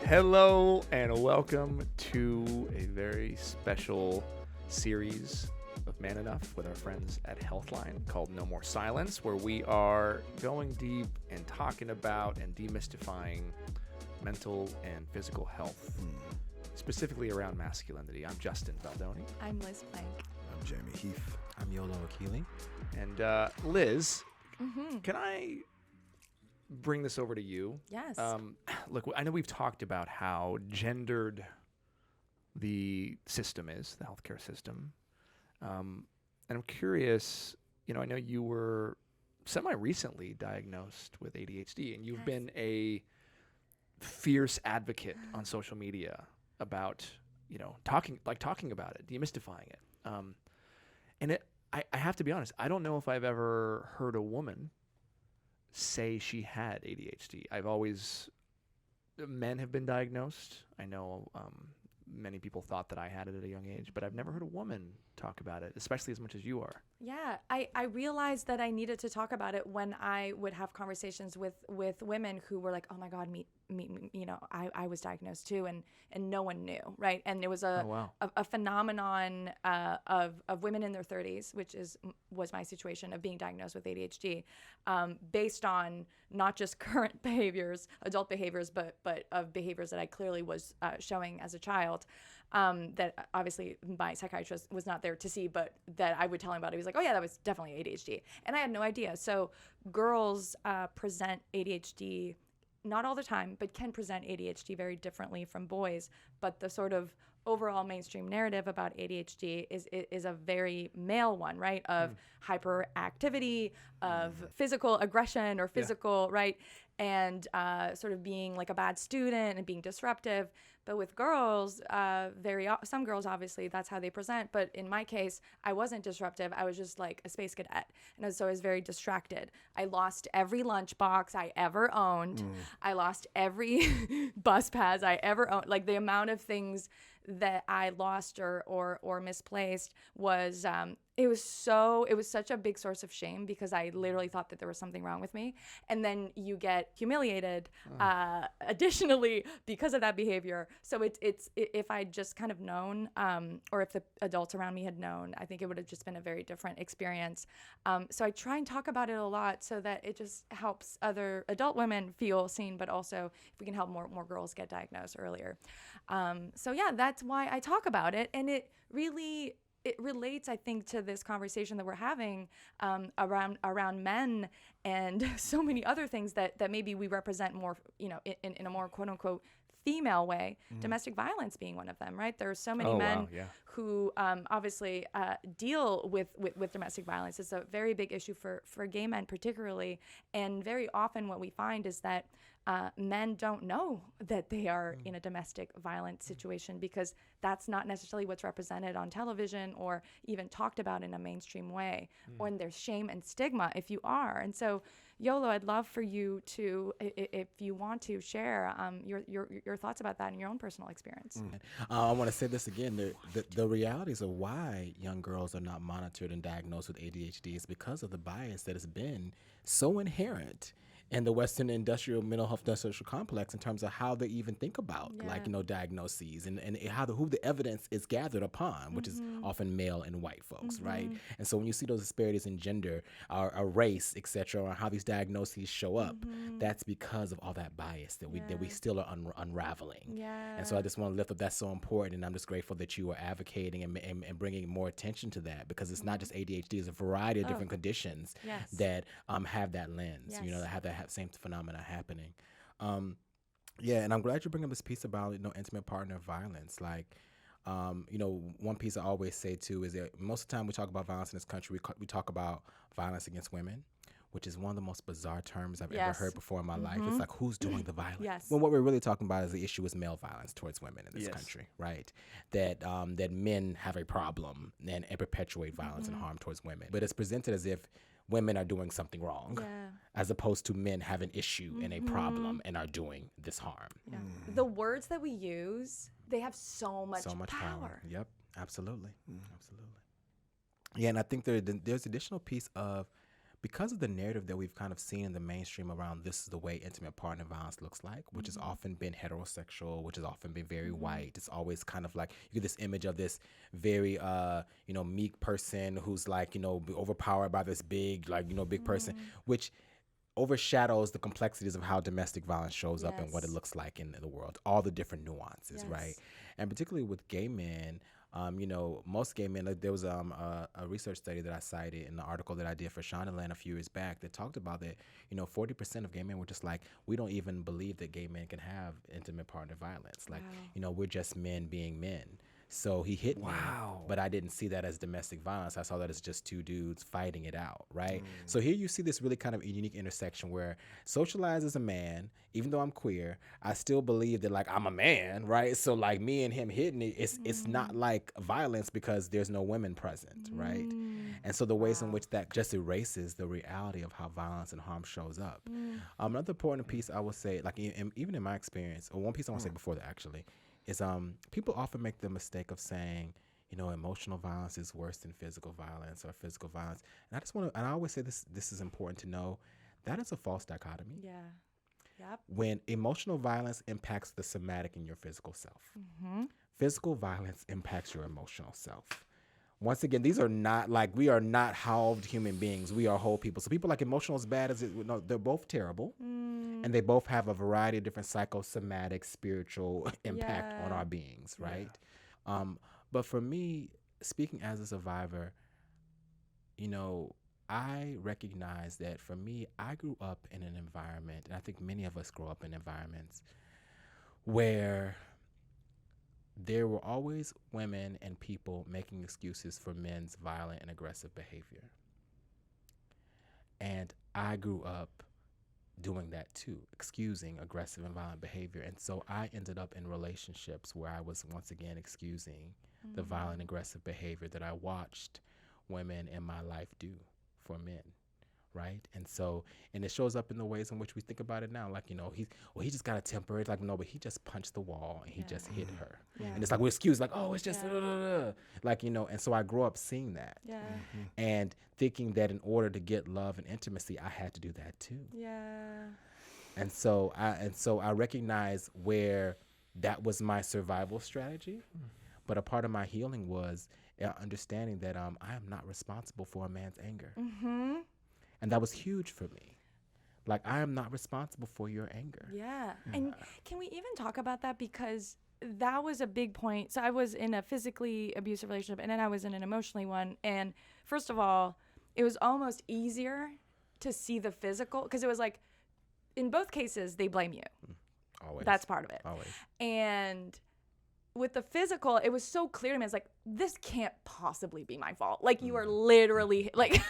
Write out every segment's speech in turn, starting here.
Hello and welcome to a very special series of Man Enough with our friends at Healthline called No More Silence, where we are going deep and talking about and demystifying mental and physical health, specifically around masculinity. I'm Justin Baldoni. I'm Liz Plank. I'm Jamey Heath. I'm Yolo Akili. And Liz, can I bring this over to you? Yes. Look, I know we've talked about how gendered the system is, the healthcare system. And I'm curious, I know you were semi-recently diagnosed with ADHD, and you've been a fierce advocate on social media about, talking about it, demystifying it. And I have to be honest, I don't know if I've ever heard a woman say she had ADHD. Men have been diagnosed. I know many people thought that I had it at a young age, but I've never heard a woman talk about it, especially as much as you are. Yeah, I realized that I needed to talk about it when I would have conversations with women who were like, oh my God, I was diagnosed too, and no one knew, right? And it was a phenomenon of women in their 30s, which was my situation of being diagnosed with ADHD, based on not just current behaviors, adult behaviors, but of behaviors that I clearly was showing as a child. That obviously my psychiatrist was not there to see, but that I would tell him about it. He was like, oh yeah, that was definitely ADHD. And I had no idea. So girls present ADHD, not all the time, but can present ADHD very differently from boys. But the sort of overall mainstream narrative about ADHD is a very male one, right? Of hyperactivity, of physical aggression or physical, right? And sort of being like a bad student and being disruptive. But with girls, some girls, obviously, that's how they present. But in my case, I wasn't disruptive. I was just like a space cadet. And so I was very distracted. I lost every lunchbox I ever owned. I lost every bus pass I ever owned. Like the amount of things that I lost or misplaced was it was such a big source of shame, because I literally thought that there was something wrong with me. And then you get humiliated additionally because of that behavior. So if I'd just kind of known, or if the adults around me had known, I think it would have just been a very different experience. So I try and talk about it a lot so that it just helps other adult women feel seen, but also if we can help more girls get diagnosed earlier. So yeah, that's why I talk about it. And it relates, I think, to this conversation that we're having around men and so many other things that maybe we represent more, in a more quote unquote female way, domestic violence being one of them, right? There are so many men who obviously deal with domestic violence. It's a very big issue for gay men particularly. And very often what we find is that men don't know that they are in a domestic violence situation, because that's not necessarily what's represented on television or even talked about in a mainstream way. Or there's shame and stigma if you are. And so, Yolo, I'd love for you to, if you want to, share your thoughts about that in your own personal experience. I want to say this again. The realities of why young girls are not monitored and diagnosed with ADHD is because of the bias that has been so inherent in the Western industrial mental health social complex in terms of how they even think about diagnoses and who the evidence is gathered upon, which is often male and white folks, right? And so when you see those disparities in gender or race, et cetera, or how these diagnoses show up, that's because of all that bias that we still are unraveling. And so I just want to lift up, that's so important, and I'm just grateful that you are advocating and bringing more attention to that, because it's not just ADHD, it's a variety of different conditions that have that lens, that have that same phenomena happening. And I'm glad you bring up this piece about intimate partner violence. Like, one piece I always say too is that most of the time we talk about violence in this country, we talk about violence against women, which is one of the most bizarre terms I've ever heard before in my life. It's like, who's doing the violence? Well, what we're really talking about is the issue is male violence towards women in this country, right? That men have a problem and perpetuate violence and harm towards women. But it's presented as if women are doing something wrong, as opposed to men have an issue and a problem and are doing this harm. The words that we use, they have so much power. Yep, absolutely. Absolutely. Yeah, and I think there's additional piece of because of the narrative that we've kind of seen in the mainstream around this is the way intimate partner violence looks like, which has often been heterosexual, which has often been very white. It's always kind of like you get this image of this very, meek person who's like, overpowered by this big, big person, which overshadows the complexities of how domestic violence shows up and what it looks like in the world, all the different nuances, right? And particularly with gay men, most gay men, there was a research study that I cited in the article that I did for Shondaland a few years back that talked about that, 40% of gay men were just like, we don't even believe that gay men can have intimate partner violence. Like, we're just men being men. So he hit me, but I didn't see that as domestic violence. I saw that as just two dudes fighting it out, right? So here you see this really kind of unique intersection where socialized as a man, even though I'm queer, I still believe that, like, I'm a man, right? So, like, me and him hitting it, it's not like violence because there's no women present, right? And so the ways in which that just erases the reality of how violence and harm shows up. Another important piece I would say, like, even in my experience, or one piece I want to say before that, actually, is people often make the mistake of saying, emotional violence is worse than physical violence or physical violence. And I just want to, and I always say this is important to know, that is a false dichotomy. Yeah. Yep. When emotional violence impacts the somatic in your physical self, physical violence impacts your emotional self. Once again, these are not like, we are not halved human beings. We are whole people. So people like emotional as bad as it, no, they're both terrible. And they both have a variety of different psychosomatic, spiritual impact on our beings, right? But for me, speaking as a survivor, I recognize that for me, I grew up in an environment, and I think many of us grow up in environments where there were always women and people making excuses for men's violent and aggressive behavior. And I grew up doing that too, excusing aggressive and violent behavior. And so I ended up in relationships where I was once again excusing the violent, aggressive behavior that I watched women in my life do for men. Right. And so, and it shows up in the ways in which we think about it now. Like, he just got a temper. It's like, no, but he just punched the wall and he just hit her. And it's like, we're excused, like, oh, it's just, like, and so I grew up seeing that. And thinking that in order to get love and intimacy, I had to do that too. And so I recognize where that was my survival strategy. But a part of my healing was understanding that I am not responsible for a man's anger. And that was huge for me. Like, I am not responsible for your anger. And can we even talk about that? Because that was a big point. So I was in a physically abusive relationship, and then I was in an emotionally one. And first of all, it was almost easier to see the physical, because it was like, in both cases, they blame you. Always. That's part of it. Always. And with the physical, it was so clear to me. It's like, this can't possibly be my fault. Like, you are literally like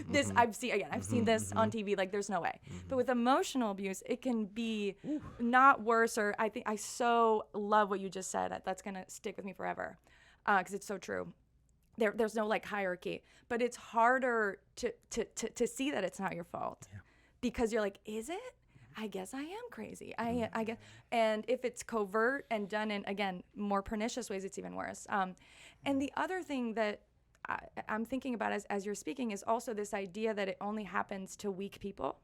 this. I've seen this on TV. Like, there's no way. But with emotional abuse, it can be not worse. Or I think I so love what you just said. That's gonna stick with me forever, because it's so true. There's no like hierarchy, but it's harder to see that it's not your fault, because you're like, is it? I guess I am crazy. I guess, and if it's covert and done in, again, more pernicious ways, it's even worse. And the other thing that I'm thinking about as you're speaking is also this idea that it only happens to weak people.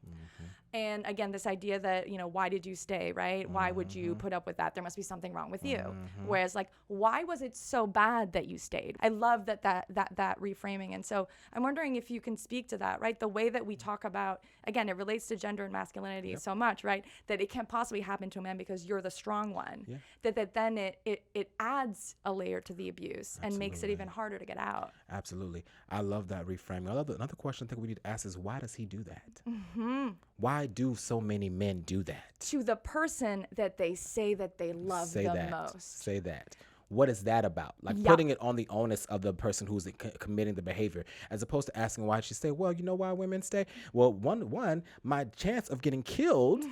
And again, this idea that, why did you stay, right? Why would you put up with that? There must be something wrong with you. Whereas, like, why was it so bad that you stayed? I love that reframing. And so I'm wondering if you can speak to that, right? The way that we talk about, again, it relates to gender and masculinity so much, right? That it can't possibly happen to a man because you're the strong one. That then it adds a layer to the abuse and makes it even harder to get out. Absolutely. I love that reframing. Another question I think we need to ask is, why does he do that? Why do so many men do that? To the person that they say that they love the most. Say that. What is that about? Like, putting it on the onus of the person who's committing the behavior, as opposed to asking why she stay. Well, you know why women stay? Well, one, my chance of getting killed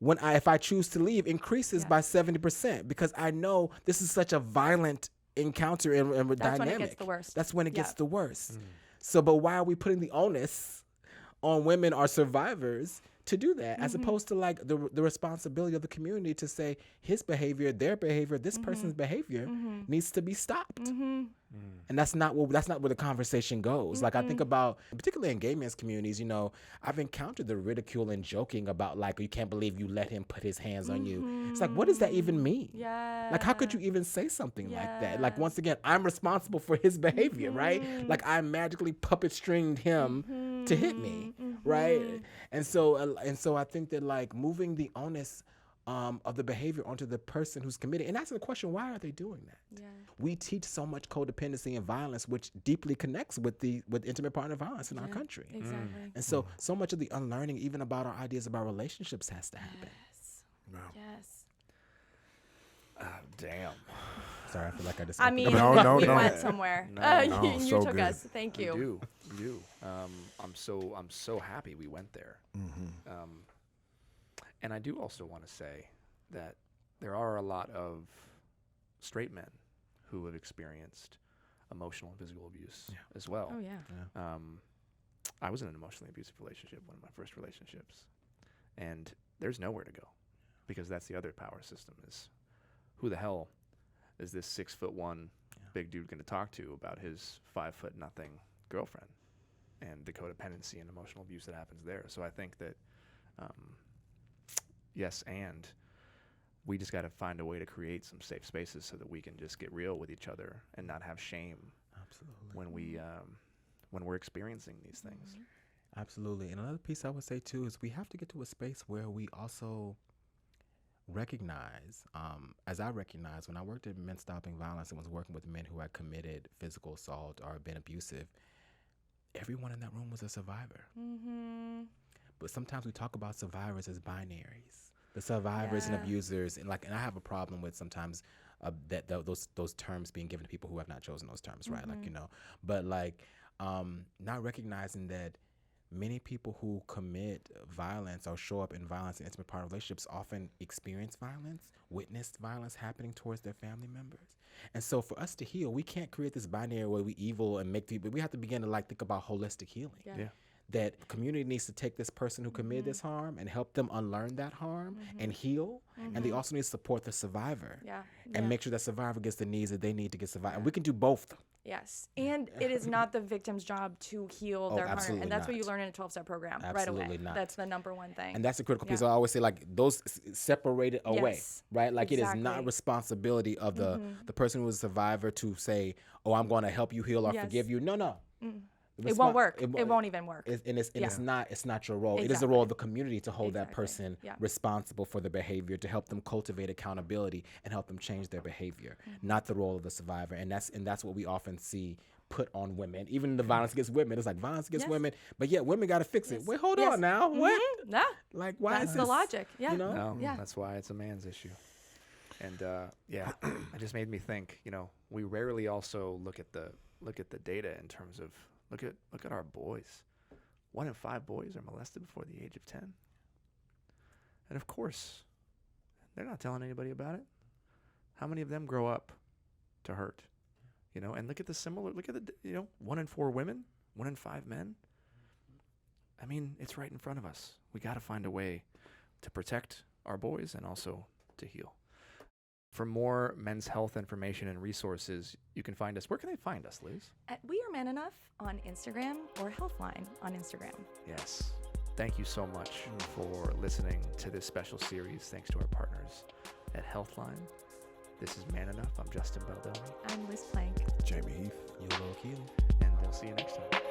if I choose to leave increases by 70%, because I know this is such a violent encounter and dynamic. That's when it gets the worst. That's when it gets the worst. So, but why are we putting the onus on women or survivors to do that, as opposed to like the responsibility of the community to say his behavior, their behavior, this person's behavior needs to be stopped. And that's not where the conversation goes. Like I think about, particularly in gay men's communities, you know, I've encountered the ridicule and joking about like, you can't believe you let him put his hands on you. It's like, what does that even mean? Yeah. Like, how could you even say something like that? Like, once again, I'm responsible for his behavior, right? Like I magically puppet stringed him to hit me, right? And so I think that like moving the onus of the behavior onto the person who's committed, and asking the question, why are they doing that? Yeah. We teach so much codependency and violence, which deeply connects with intimate partner violence in our country. Exactly. And so much of the unlearning, even about our ideas about relationships, has to happen. Yes. Wow. Yes. Damn. Sorry, I feel like I just. I mean, No, we no. went somewhere. No, you so took good. us. Thank you. You do. I'm so happy we went there. And I do also want to say that there are a lot of straight men who have experienced emotional and physical abuse as well. Oh yeah. I was in an emotionally abusive relationship, one of my first relationships, and there's nowhere to go, because that's the other power system is, who the hell is this 6'1" big dude going to talk to about his 5'0" girlfriend, and the codependency and emotional abuse that happens there. So I think that, yes, and we just got to find a way to create some safe spaces so that we can just get real with each other and not have shame when we're experiencing these things. Absolutely. And another piece I would say too is we have to get to a space where we also recognize, as I recognized when I worked at Men Stopping Violence and was working with men who had committed physical assault or been abusive, everyone in that room was a survivor. But sometimes we talk about survivors as binaries. The survivors and abusers, and I have a problem with sometimes those terms being given to people who have not chosen those terms, right? Like, you know, but like not recognizing that many people who commit violence or show up in violence in intimate partner relationships often experience violence, witnessed violence happening towards their family members. And so for us to heal, we can't create this binary where we evil and make people, we have to begin to like think about holistic healing. Yeah. That community needs to take this person who committed this harm and help them unlearn that harm and heal. And they also need to support the survivor and make sure that survivor gets the needs that they need to get survived. And we can do both. Yes. And it is not the victim's job to heal their harm. And that's what you learn in a 12-step program right away. Not. That's the number one thing. And that's a critical piece. I always say, like, those separated away, right? Like, it is not responsibility of the person who is a survivor to say, oh, I'm going to help you heal or forgive you. No. It won't work. It won't even work. It's not your role. Exactly. It is the role of the community to hold that person responsible for their behavior, to help them cultivate accountability and help them change their behavior, not the role of the survivor. And that's what we often see put on women. Even the violence against women, it's like violence against women, but yet women got to fix it. Wait, hold on now. What? No. Like, why that's is the this? logic. Yeah. You know? No, that's why it's a man's issue. And it just made me think, you know, we rarely also look at the data in terms of look at our boys. 1 in 5 boys are molested before the age of 10. And of course, they're not telling anybody about it. How many of them grow up to hurt? You know, and look at the 1 in 4 women, 1 in 5 men. I mean, it's right in front of us. We got to find a way to protect our boys and also to heal. For more men's health information and resources, you can find us. Where can they find us, Liz? At We Are Man Enough on Instagram or Healthline on Instagram. Yes. Thank you so much for listening to this special series. Thanks to our partners at Healthline. This is Man Enough. I'm Justin Baldoni. I'm Liz Plank. Jamey Heath. Yolo, Akili. And we'll see you next time.